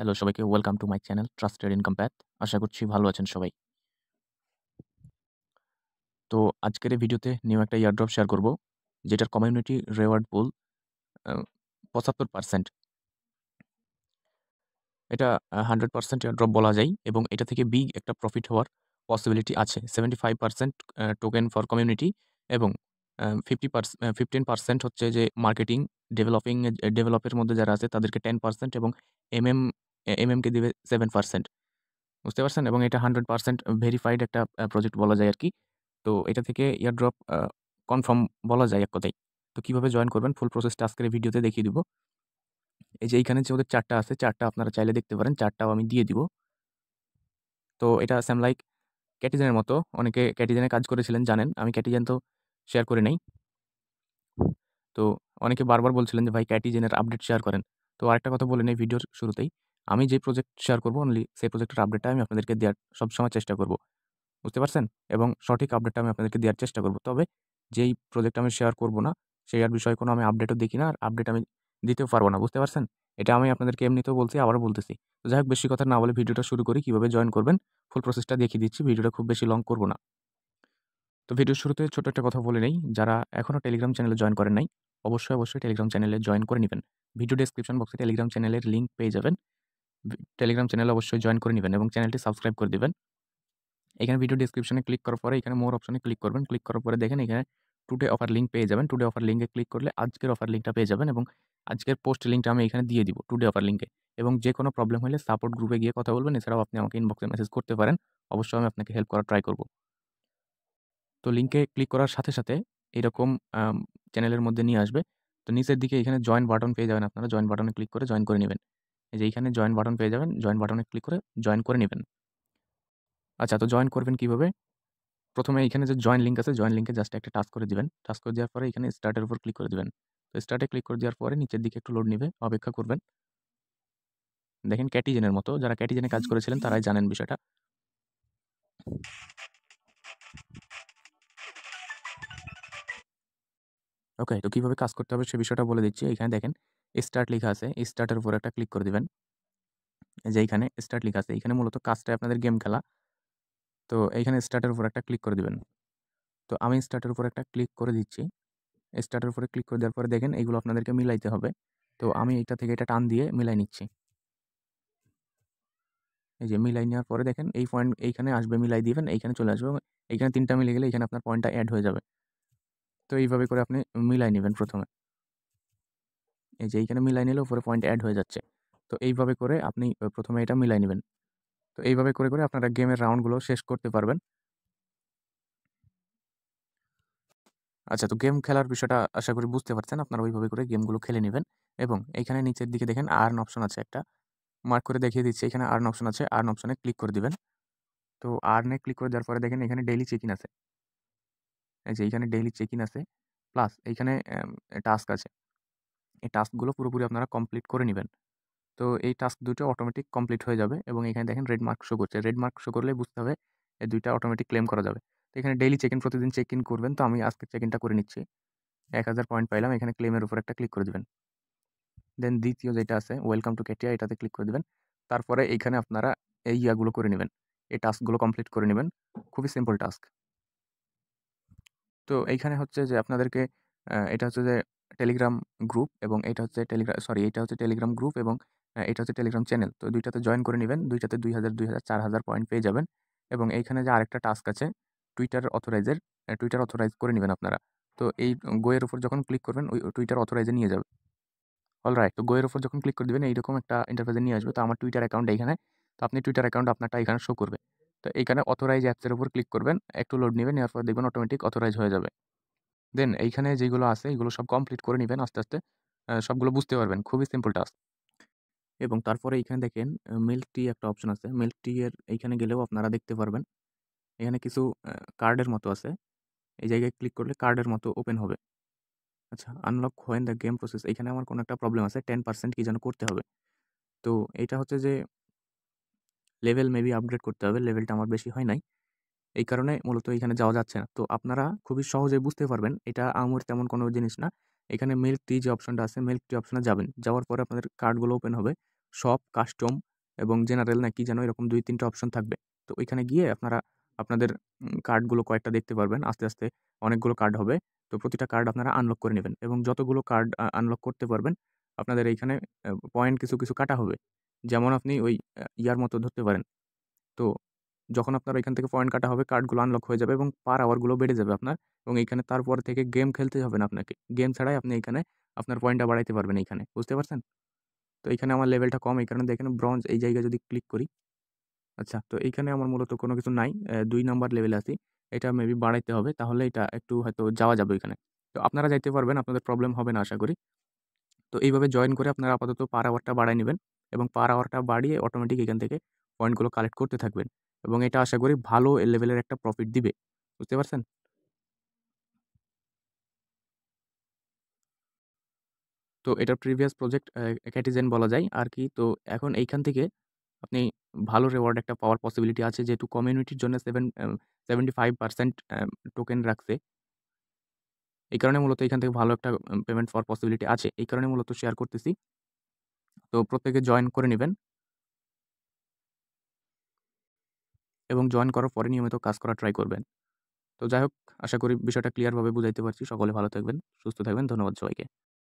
Hello সবাইকে, welcome to my channel trusted income path. আশা করছি ভালো আছেন সবাই। তো আজকের এই ভিডিওতে নিউ একটা এয়ারড্রপ শেয়ার করব, যেটার কমিউনিটি রিওয়ার্ড পুল ৭৫%। এটা 100% এয়ারড্রপ বলা যায় এবং এটা থেকে বিগ একটা প্রফিট হওয়ার পসিবিলিটি আছে। 75% টোকেন ফর কমিউনিটি এবং 15% হচ্ছে যে মার্কেটিং, ডেভেলপের মধ্যে যারা আছে তাদেরকে 10% এবং এমএমকে দিবে 7%। বুঝতে পারছেন? এবং এটা 100% ভেরিফাইড একটা প্রজেক্ট বলা যায় আরকি। তো এটা থেকে এয়ারড্রপ কনফার্ম বলা যায় এক কথায়। তো কিভাবে জয়েন করবেন ফুল প্রসেসটা আজকের এই ভিডিওতে দেখিয়ে দিব। এই যে এইখানে যে ওদের ৪ টা আছে, ৪ টা আপনারা চাইলে দেখতে পারেন। ৪ টাও আমি দিয়ে দিব। তো এটা সেম লাইক ক্যাটিজেনের মতো। অনেকে ক্যাটিজেনে কাজ করেছিলেন জানেন। আমি ক্যাটিজেন তো শেয়ার করি নাই। তো অনেকে বারবার বলছিলেন যে ভাই ক্যাটিজেনের আপডেট শেয়ার করেন। তো আরেকটা কথা বলে নেই ভিডিওর শুরুতেই। আমি যে প্রজেক্ট শেয়ার করব অনলি সেই প্রজেক্টের আপডেটটা আমি আপনাদেরকে দেওয়ার সবসময় চেষ্টা করব। বুঝতে পারছেন? এবং সঠিক আপডেটটা আমি আপনাদেরকে দেওয়ার চেষ্টা করব। তবে যেই প্রজেক্ট আমি শেয়ার করব না, সেটার বিষয়ে কোনো আমি আপডেটও দেখি না, আর আপডেট আমি দিতেও পারব না। বুঝতে পারছেন? এটা আমি আপনাদেরকে এমনিতেও বলছি, আবারও বলতেছি। তো যাই হোক, বেশি কথা না বলে ভিডিওটা শুরু করি। কিভাবে জয়েন করবেন ফুল প্রসেসটা দেখিয়ে দিচ্ছি। ভিডিওটা খুব বেশি লং করব না। তো ভিডিওর শুরুতে ছোট একটা কথা বলে নেই, যারা এখনও টেলিগ্রাম চ্যানেলে জয়েন করেন নাই, অবশ্যই টেলিগ্রাম চ্যানেলে জয়েন করে নিবেন। ভিডিও ডেসক্রিপশন বক্সে টেলিগ্রাম চ্যানেলের লিঙ্ক পেয়ে যাবেন। টেলিগ্রাম চ্যানেলে অবশ্যই জয়েন করে নিবেন এবং চ্যানেলটি সাবস্ক্রাইব করে দিবেন। এখানে ভিডিও ডেসক্রিপশনে ক্লিক করার পরে এখানে মোর অপশনে ক্লিক করবেন। ক্লিক করার পরে দেখেন এখানে টুডে অফার লিঙ্ক পেয়ে যাবেন। টুডে অফার লিঙ্কে ক্লিক করলে আজকের অফার লিঙ্কটা পেয়ে যাবেন এবং আজকের পোস্ট লিঙ্কটা আমি এখানে দিয়ে দিব টুডে অফার লিঙ্কে। এবং যে কোনো প্রবলেম হলে সাপোর্ট গ্রুপে গিয়ে কথা বলবেন। এছাড়াও আপনি আমাকে ইনবক্সে মেসেজ করতে পারেন। অবশ্যই আমি আপনাকে হেল্প করার ট্রাই করব। তো লিঙ্কে ক্লিক করার সাথে এরকম আম চ্যানেলের মধ্যে নিয়ে আসবে। তো নিচের দিকে এখানে জয়েন বাটন পেয়ে যাবেন আপনারা। জয়েন বাটনে ক্লিক করে জয়েন করে নিবেন। এই যে এইখানে জয়েন বাটন পেয়ে যাবেন। জয়েন বাটনে ক্লিক করে জয়েন করে নিবেন। আচ্ছা, তো জয়েন করবেন কিভাবে? প্রথমে এইখানে যে জয়েন লিঙ্ক আছে, জয়েন লিঙ্কে জাস্ট একটা টাচ করে দিবেন। টাচ করে দেওয়ার পরে এখানে স্টার্টের উপর ক্লিক করে দিবেন। তো স্টার্টে ক্লিক করে দেওয়ার পরে নিচের দিকে একটু লোড নিবে, অপেক্ষা করবেন। দেখেন ক্যাটিজেনের মতো, যারা ক্যাটিজেনে কাজ করেছিলেন তারাই জানেন বিষয়টা। ওকে, তো কিভাবে কাজ করতে হবে সে বিষয়টা বলে দিচ্ছি। এখানে দেখেন স্টার্ট লেখা আছে, স্টার্টের উপর একটা ক্লিক করে দিবেন। এই যে এইখানে স্টার্ট লেখা আছে, এখানে মূলত কাজটা আপনাদের গেম খেলা। তো এইখানে স্টার্টের উপর একটা ক্লিক করে দিবেন। তো আমি স্টার্টের উপর একটা ক্লিক করে দিচ্ছি। স্টার্টের উপরে ক্লিক করে দেওয়ার পরে দেখেন এইগুলো আপনাদেরকে মিলাইতে হবে। তো আমি এইটা থেকে এটা টান দিয়ে মিলাই নিচ্ছি। এই যে মিলাই নেওয়ার পরে দেখেন এই পয়েন্ট এইখানে আসবে, মিলাই দিবেন, এইখানে চলে আসবে। এইখানে ৩ টা মিলে গেলে এখানে আপনার পয়েন্টটা এড হয়ে যাবে। তো এইভাবে করে আপনি মিলাই নিবেন প্রথমে। এই যে এইখানে মিলাই নিলে উপরে পয়েন্ট এড হয়ে যাচ্ছে। তো এইভাবে করে আপনি প্রথমে এটা মিলাই নিবেন। তো এইভাবে করে আপনারা গেমের রাউন্ডগুলো শেষ করতে পারবেন। আচ্ছা, তো গেম খেলার বিষয়টা আশা করি বুঝতে পারছেন। আপনারা ওইভাবে করে গেমগুলো খেলে নিবেন এবং এইখানে নিচের দিকে দেখেন আর্ন অপশন আছে একটা। মার্ক করে দেখিয়ে দিচ্ছি। এখানে আর্ন অপশন আছে। আর্ন অপশনে ক্লিক করে দিবেন। তো আর্নে ক্লিক করে দেওয়ার পরে দেখেন এখানে ডেইলি চেক ইন আছে। এই যে এইখানে ডেইলি চেক ইন আছে। প্লাস এইখানে টাস্ক আছে। এই টাস্কগুলো পুরোপুরি আপনারা কমপ্লিট করে নিবেন। তো এই টাস্ক দুটো অটোমেটিক কমপ্লিট হয়ে যাবে এবং এখানে দেখেন রেড মার্ক শো করছে। রেড মার্ক শো করলেই বুঝতে হবে এই ২ টা অটোমেটিক ক্লেম করা যাবে। তো এখানে ডেইলি চেক ইন প্রতিদিন চেক ইন করবেন। তো আমি আজকে চেক ইনটা করে নিচ্ছি। ১,০০০ পয়েন্ট পাইলাম। এখানে ক্লেমের উপর একটা ক্লিক করে দিবেন। দেন দ্বিতীয় যেটা আছে ওয়েলকাম টু কেটিয়া, এটাতে ক্লিক করে দিবেন। তারপরে এইখানে আপনারা এই ইয়াগুলো করে নিবেন। এই টাস্কগুলো কমপ্লিট করে নিবেন। খুবই সিম্পল টাস্ক। তো এইখানে হচ্ছে যে আপনাদেরকে এটা হচ্ছে যে টেলিগ্রাম গ্রুপ এবং এটা হচ্ছে এটা হচ্ছে টেলিগ্রাম গ্রুপ এবং এটা হচ্ছে টেলিগ্রাম চ্যানেল। তো ২ টাতে জয়েন করে নিবেন। ২ টাতে ২,০০০, ৪,০০০ পয়েন্ট পেয়ে যাবেন এবং এইখানে যে আরেকটা টাস্ক আছে টুইটার টুইটার অথরাইজ করে নিবেন আপনারা। তো এই গো এর উপর যখন ক্লিক করবেন ওই টুইটার অথরাইজ এ নিয়ে যাবে। অলরাইট, তো গো এর উপর যখন ক্লিক করে দিবেন এইরকম একটা ইন্টারফেস এ নিয়ে আসবে। তো আমার টুইটার অ্যাকাউন্ট এইখানে। তো আপনি টুইটার অ্যাকাউন্ট আপনারটা এখানে শো করবে। তো এইখানে অথরাইজ অ্যাপস এর উপর ক্লিক করবেন। একটু লোড নিবে, নেওয়ার পর দেখবেন অটোমেটিক অথরাইজ হয়ে যাবে। দেন এইখানে যেগুলো আছে এগুলো সব কমপ্লিট করে নিবেন আস্তে। সবগুলো বুঝতে পারবেন। খুবই সিম্পল টাস্ক। এবং তারপরে এইখানে দেখেন মিল্ক টি একটা অপশন আছে। মিল্ক টি এর এইখানে গেলেও আপনারা দেখতে পারবেন। এখানে কিছু কার্ডের মতো আছে। এই জায়গায় ক্লিক করলে কার্ডের মতো ওপেন হবে। আচ্ছা, unlock when the game process, এইখানে আমার কোনো একটা প্রবলেম আছে। 10% কি যেন করতে হবে। তো এইটা হচ্ছে যে লেভেল মেবি আপগ্রেড করতে হবে। লেভেলটা আমার বেশি হয় নাই। এই কারণে মূলত এখানে যাওয়া যাচ্ছে না। তো আপনারা খুবই সহজেই বুঝতে পারবেন। এটা আহামরি তেমন কোনো জিনিস না। এখানে মিল্ক টি যে অপশনটা আছে, মিল্ক টি অপশনে যাবেন। যাওয়ার পরে আপনাদের কার্ডগুলো ওপেন হবে। শপ, কাস্টম, এবং জেনারেল না কি যেন এরকম ২-৩ টা অপশন থাকবে। তো ওইখানে গিয়ে আপনারা আপনাদের কার্ডগুলো কয়েকটা দেখতে পারবেন। আস্তে, আস্তে অনেকগুলো কার্ড হবে। তো প্রতিটা কার্ড আপনারা আনলক করে নিবেন এবং যতগুলো কার্ড আনলক করতে পারবেন, আপনাদের এইখানে পয়েন্ট কিছু, কিছু কাটা হবে। যেমন আপনি ওই ইয়ার মতো ধরতে পারেন। তো যখন আপনার এখান থেকে পয়েন্ট কাটা হবে, কার্ডগুলো আনলক হয়ে যাবে এবং পার আওয়ার গুলো বেড়ে যাবে আপনার এবং এইখানে তারপর থেকে গেম খেলতে হবে না আপনাকে। গেম ছাড়াই আপনি এইখানে আপনার পয়েন্টটা বাড়াইতে পারবেন এইখানে। বুঝতে পারছেন? তো এইখানে আমার লেভেলটা কম, এই কারণে দেখেন ব্রোঞ্জ এই জায়গায় যদি ক্লিক করি, আচ্ছা তো এইখানে আমার মূলত কোনো কিছু নাই। ২ নাম্বার লেভেলে আছি। এটা মেবি বাড়াইতে হবে। তাহলে এটা একটু হয়তো যাওয়া যাবে ওইখানে। তো আপনারা যাইতে পারবেন, আপনাদের প্রবলেম হবে না আশা করি। তো এইভাবে জয়েন করে আপনারা আপাতত পার আওয়ারটা বাড়ায় নিবেন এবং পার আওয়ারটা বাড়িয়ে অটোমেটিক এখান থেকে পয়েন্টগুলো কালেক্ট করতে থাকবেন এবং এটা আশা করি ভালো লেভেলের একটা প্রফিট দিবে। বুঝতে পারছেন? তো এটার প্রিভিয়াস প্রজেক্ট ক্যাটিজেন বলা যায় আরকি। তো এখন এইখান থেকে আপনি ভালো রিওয়ার্ড একটা পাওয়ার পসিবিলিটি আছে যেহেতু কমিউনিটির জন্য 75% টোকেন রাখছে। এই কারণে মূলত এখান থেকে ভালো একটা পেমেন্ট পাওয়ার পসিবিলিটি আছে। এই কারণে মূলত শেয়ার করতেছি। তো প্রত্যেকে জয়েন করে নিবেন এবং জয়েন করার পরে নিয়মিত কাজ করার ট্রাই করবেন। তো যাই হোক, আশা করি বিষয়টা ক্লিয়ারভাবে বুঝাইতে পারছি। সকলে ভালো থাকবেন, সুস্থ থাকবেন। ধন্যবাদ সবাইকে।